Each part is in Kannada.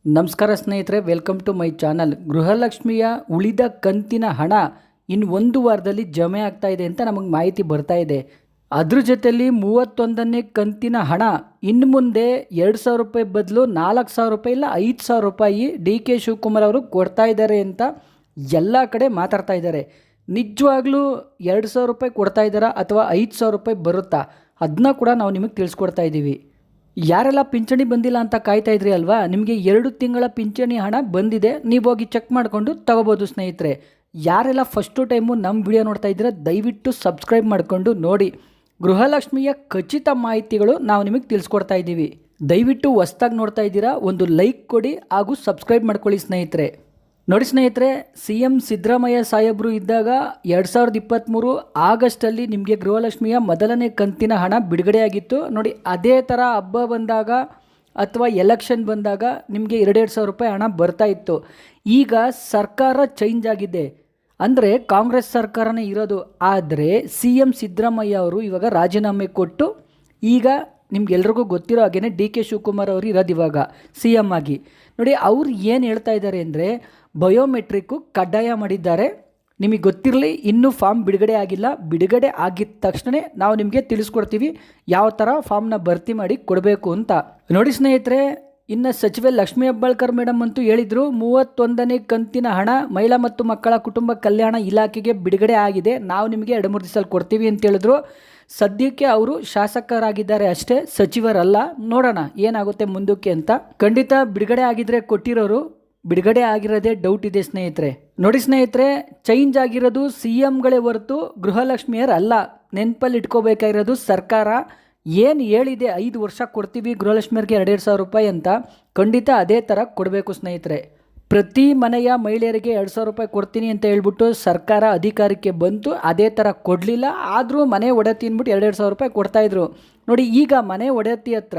ನಮಸ್ಕಾರ ಸ್ನೇಹಿತರೆ, ವೆಲ್ಕಮ್ ಟು ಮೈ ಚಾನಲ್. ಗೃಹಲಕ್ಷ್ಮಿಯ ಉಳಿದ ಕಂತಿನ ಹಣ ಇನ್ನು ಒಂದು ವಾರದಲ್ಲಿ ಜಮೆ ಆಗ್ತಾ ಇದೆ ಅಂತ ನಮಗೆ ಮಾಹಿತಿ ಬರ್ತಾ ಇದೆ. ಅದ್ರ ಜೊತೆಯಲ್ಲಿ 31ನೇ ಕಂತಿನ ಹಣ ಇನ್ನು ಮುಂದೆ 2,000 ರೂಪಾಯಿ ಬದಲು 4,000 ರೂಪಾಯಿ ಇಲ್ಲ 5,000 ರೂಪಾಯಿ ಡಿ ಕೆ ಶಿವಕುಮಾರ್ ಅವರು ಕೊಡ್ತಾ ಇದ್ದಾರೆ ಅಂತ ಎಲ್ಲ ಕಡೆ ಮಾತಾಡ್ತಾ ಇದ್ದಾರೆ. ನಿಜವಾಗ್ಲೂ 2,000 ರೂಪಾಯಿ ಕೊಡ್ತಾ ಇದ್ದಾರಾ ಅಥವಾ 5,000 ರೂಪಾಯಿ ಬರುತ್ತಾ, ಅದನ್ನ ಕೂಡ ನಾವು ನಿಮಗೆ ತಿಳಿಸ್ಕೊಡ್ತಾ ಇದ್ದೀವಿ. ಯಾರೆಲ್ಲ ಪಿಂಚಣಿ ಬಂದಿಲ್ಲ ಅಂತ ಕಾಯ್ತಾ ಇದ್ರಿ ಅಲ್ವಾ, ನಿಮಗೆ 2 ತಿಂಗಳ ಪಿಂಚಣಿ ಹಣ ಬಂದಿದೆ. ನೀವು ಹೋಗಿ ಚೆಕ್ ಮಾಡಿಕೊಂಡು ತಗೋಬೋದು ಸ್ನೇಹಿತರೆ. ಯಾರೆಲ್ಲ ಫಸ್ಟು ಟೈಮು ನಮ್ಮ ವಿಡಿಯೋ ನೋಡ್ತಾ ಇದ್ದೀರಾ ದಯವಿಟ್ಟು ಸಬ್ಸ್ಕ್ರೈಬ್ ಮಾಡಿಕೊಂಡು ನೋಡಿ. ಗೃಹಲಕ್ಷ್ಮಿಯ ಖಚಿತ ಮಾಹಿತಿಗಳು ನಾವು ನಿಮಗೆ ತಿಳಿಸ್ಕೊಡ್ತಾ ಇದ್ದೀವಿ. ದಯವಿಟ್ಟು ಹೊಸ್ದಾಗಿ ನೋಡ್ತಾ ಇದ್ದೀರಾ, ಒಂದು ಲೈಕ್ ಕೊಡಿ ಹಾಗೂ ಸಬ್ಸ್ಕ್ರೈಬ್ ಮಾಡ್ಕೊಳ್ಳಿ ಸ್ನೇಹಿತರೆ. ನೋಡಿ ಸ್ನೇಹಿತರೆ, CM ಸಿದ್ದರಾಮಯ್ಯ ಸಾಹೇಬರು ಇದ್ದಾಗ 2023 ಆಗಸ್ಟಲ್ಲಿ ನಿಮಗೆ ಗೃಹಲಕ್ಷ್ಮಿಯ ಮೊದಲನೇ ಕಂತಿನ ಹಣ ಬಿಡುಗಡೆಯಾಗಿತ್ತು. ನೋಡಿ, ಅದೇ ಥರ ಹಬ್ಬ ಬಂದಾಗ ಅಥವಾ ಎಲೆಕ್ಷನ್ ಬಂದಾಗ ನಿಮಗೆ 2,000 ರೂಪಾಯಿ ಹಣ ಬರ್ತಾ ಇತ್ತು. ಈಗ ಸರ್ಕಾರ ಚೇಂಜ್ ಆಗಿದೆ, ಅಂದರೆ ಕಾಂಗ್ರೆಸ್ ಸರ್ಕಾರನೇ ಇರೋದು. ಆದರೆ CM ಸಿದ್ದರಾಮಯ್ಯ ಅವರು ಇವಾಗ ರಾಜೀನಾಮೆ ಕೊಟ್ಟು ಈಗ ನಿಮ್ಗೆಲ್ರಿಗೂ ಗೊತ್ತಿರೋ ಹಾಗೇ ಡಿ ಕೆ ಶಿವಕುಮಾರ್ ಅವರು ಇರೋದು ಇವಾಗ CM ಆಗಿ. ನೋಡಿ, ಅವ್ರು ಏನು ಹೇಳ್ತಾ ಇದ್ದಾರೆ ಅಂದರೆ ಬಯೋಮೆಟ್ರಿಕ್ಕು ಕಡ್ಡಾಯ ಮಾಡಿದ್ದಾರೆ. ನಿಮಗೆ ಗೊತ್ತಿರಲಿ, ಇನ್ನೂ ಫಾರ್ಮ್ ಬಿಡುಗಡೆ ಆಗಿಲ್ಲ. ಬಿಡುಗಡೆ ಆಗಿದ ತಕ್ಷಣ ನಾವು ನಿಮಗೆ ತಿಳಿಸ್ಕೊಡ್ತೀವಿ ಯಾವ ಥರ ಫಾರ್ಮ್ನ ಭರ್ತಿ ಮಾಡಿ ಕೊಡಬೇಕು ಅಂತ. ನೋಡಿ ಸ್ನೇಹಿತರೆ, ಇನ್ನು ಸಚಿವೆ ಲಕ್ಷ್ಮೀ ಹೆಬ್ಬಾಳ್ಕರ್ ಮೇಡಮ್ ಅಂತೂ ಹೇಳಿದರು, 31ನೇ ಕಂತಿನ ಹಣ ಮಹಿಳಾ ಮತ್ತು ಮಕ್ಕಳ ಕುಟುಂಬ ಕಲ್ಯಾಣ ಇಲಾಖೆಗೆ ಬಿಡುಗಡೆ ಆಗಿದೆ, ನಾವು ನಿಮಗೆ 2-3 ದಿವಸದಲ್ಲಿ ಕೊಡ್ತೀವಿ ಅಂತ ಹೇಳಿದ್ರು. ಸದ್ಯಕ್ಕೆ ಅವರು ಶಾಸಕರಾಗಿದ್ದಾರೆ ಅಷ್ಟೇ, ಸಚಿವರಲ್ಲ. ನೋಡೋಣ ಏನಾಗುತ್ತೆ ಮುಂದಕ್ಕೆ ಅಂತ. ಖಂಡಿತ ಬಿಡುಗಡೆ ಆಗಿದ್ರೆ ಕೊಟ್ಟಿರೋರು, ಬಿಡುಗಡೆ ಆಗಿರೋದೇ ಡೌಟ್ ಇದೆ ಸ್ನೇಹಿತರೆ. ನೋಡಿ ಸ್ನೇಹಿತರೆ, ಚೇಂಜ್ ಆಗಿರೋದು CMಗಳೇ ಹೊರತು ಗೃಹಲಕ್ಷ್ಮಿಯರು ಅಲ್ಲ. ನೆನಪಲ್ಲಿ ಇಟ್ಕೋಬೇಕಾಗಿರೋದು ಸರ್ಕಾರ ಏನು ಹೇಳಿದೆ, 5 ವರ್ಷ ಕೊಡ್ತೀವಿ ಗೃಹಲಕ್ಷ್ಮಿಯರಿಗೆ 2,000 ರೂಪಾಯಿ ಅಂತ, ಖಂಡಿತ ಅದೇ ಥರ ಕೊಡಬೇಕು ಸ್ನೇಹಿತರೆ. ಪ್ರತಿ ಮನೆಯ ಮಹಿಳೆಯರಿಗೆ 2,000 ರೂಪಾಯಿ ಕೊಡ್ತೀನಿ ಅಂತ ಹೇಳ್ಬಿಟ್ಟು ಸರ್ಕಾರ ಅಧಿಕಾರಕ್ಕೆ ಬಂತು, ಅದೇ ಥರ ಕೊಡಲಿಲ್ಲ. ಆದರೂ ಮನೆ ಒಡತಿ ಅಂದ್ಬಿಟ್ಟು 2,000 ರೂಪಾಯಿ ಕೊಡ್ತಾಯಿದ್ರು. ನೋಡಿ, ಈಗ ಮನೆ ಒಡತಿ ಹತ್ರ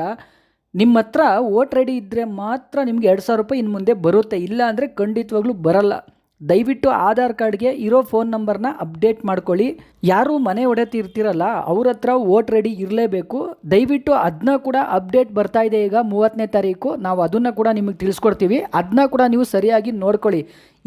ನಿಮ್ಮ ಹತ್ರ ವೋಟ್ ರೆಡಿ ಇದ್ದರೆ ಮಾತ್ರ ನಿಮಗೆ 2,000 ರೂಪಾಯಿ ಇನ್ನು ಮುಂದೆ ಬರುತ್ತೆ, ಇಲ್ಲ ಅಂದರೆ ಖಂಡಿತವಾಗ್ಲೂ ಬರಲ್ಲ. ದಯವಿಟ್ಟು ಆಧಾರ್ ಕಾರ್ಡ್ಗೆ ಇರೋ ಫೋನ್ ನಂಬರ್ನ ಅಪ್ಡೇಟ್ ಮಾಡ್ಕೊಳ್ಳಿ. ಯಾರು ಮನೆ ಒಡತಿ ಇರ್ತಿರಲ್ಲ ಅವ್ರ ಹತ್ರ ವೋಟ್ ರೆಡಿ ಇರಲೇಬೇಕು. ದಯವಿಟ್ಟು ಅದನ್ನ ಕೂಡ ಅಪ್ಡೇಟ್ ಬರ್ತಾ ಇದೆ ಈಗ 30ನೇ ತಾರೀಕು, ನಾವು ಅದನ್ನು ಕೂಡ ನಿಮಗೆ ತಿಳಿಸ್ಕೊಡ್ತೀವಿ. ಅದನ್ನ ಕೂಡ ನೀವು ಸರಿಯಾಗಿ ನೋಡ್ಕೊಳ್ಳಿ.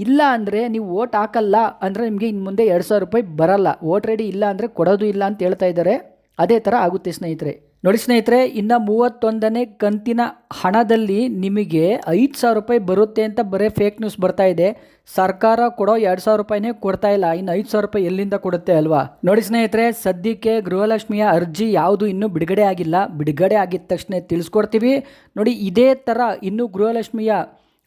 ಇಲ್ಲ ಅಂದರೆ ನೀವು ವೋಟ್ ಹಾಕಲ್ಲ ಅಂದರೆ ನಿಮಗೆ ಇನ್ನು ಮುಂದೆ 2,000 ರೂಪಾಯಿ ಬರಲ್ಲ. ವೋಟ್ ರೆಡಿ ಇಲ್ಲ ಅಂದರೆ ಕೊಡೋದು ಇಲ್ಲ ಅಂತ ಹೇಳ್ತಾ ಇದ್ದಾರೆ. ಅದೇ ಥರ ಆಗುತ್ತೆ ಸ್ನೇಹಿತರೆ. ನೋಡಿ ಸ್ನೇಹಿತರೆ, ಇನ್ನು 31ನೇ ಕಂತಿನ ಹಣದಲ್ಲಿ ನಿಮಗೆ 5,000 ರೂಪಾಯಿ ಬರುತ್ತೆ ಅಂತ ಬರೀ ಫೇಕ್ ನ್ಯೂಸ್ ಬರ್ತಾ ಇದೆ. ಸರ್ಕಾರ ಕೊಡೋ 2,000 ರೂಪಾಯಿನೇ ಕೊಡ್ತಾ ಇಲ್ಲ, ಇನ್ನು 5,000 ರೂಪಾಯಿ ಎಲ್ಲಿಂದ ಕೊಡುತ್ತೆ ಅಲ್ವಾ. ನೋಡಿ ಸ್ನೇಹಿತರೆ, ಸದ್ಯಕ್ಕೆ ಗೃಹಲಕ್ಷ್ಮಿಯ ಅರ್ಜಿ ಯಾವುದು ಇನ್ನೂ ಬಿಡುಗಡೆ ಆಗಿಲ್ಲ. ಬಿಡುಗಡೆ ಆಗಿದ ತಕ್ಷಣ ತಿಳಿಸ್ಕೊಡ್ತೀವಿ. ನೋಡಿ, ಇದೇ ಥರ ಇನ್ನೂ ಗೃಹಲಕ್ಷ್ಮಿಯ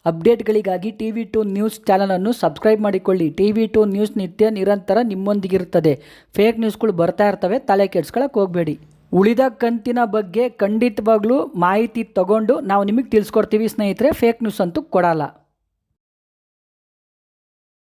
ಅಪ್ಡೇಟ್ಗಳಿಗಾಗಿ TV2 ನ್ಯೂಸ್ ಚಾನಲನ್ನು ಸಬ್ಸ್ಕ್ರೈಬ್ ಮಾಡಿಕೊಳ್ಳಿ. TV2 ನ್ಯೂಸ್ ನಿತ್ಯ ನಿರಂತರ ನಿಮ್ಮೊಂದಿಗಿರುತ್ತದೆ. ಫೇಕ್ ನ್ಯೂಸ್ಗಳು ಬರ್ತಾ ಇರ್ತವೆ, ತಲೆ ಕೆಡ್ಸ್ಕೊಳಕ್ಕೆ ಹೋಗಬೇಡಿ. ಉಳಿದ ಕಂತಿನ ಬಗ್ಗೆ ಖಂಡಿತವಾಗ್ಲೂ ಮಾಹಿತಿ ತಗೊಂಡು ನಾವು ನಿಮಗೆ ತಿಳಿಸ್ಕೊಡ್ತೀವಿ ಸ್ನೇಹಿತರೆ. ಫೇಕ್ ನ್ಯೂಸ್ ಅಂತೂ ಕೊಡಲ್ಲ.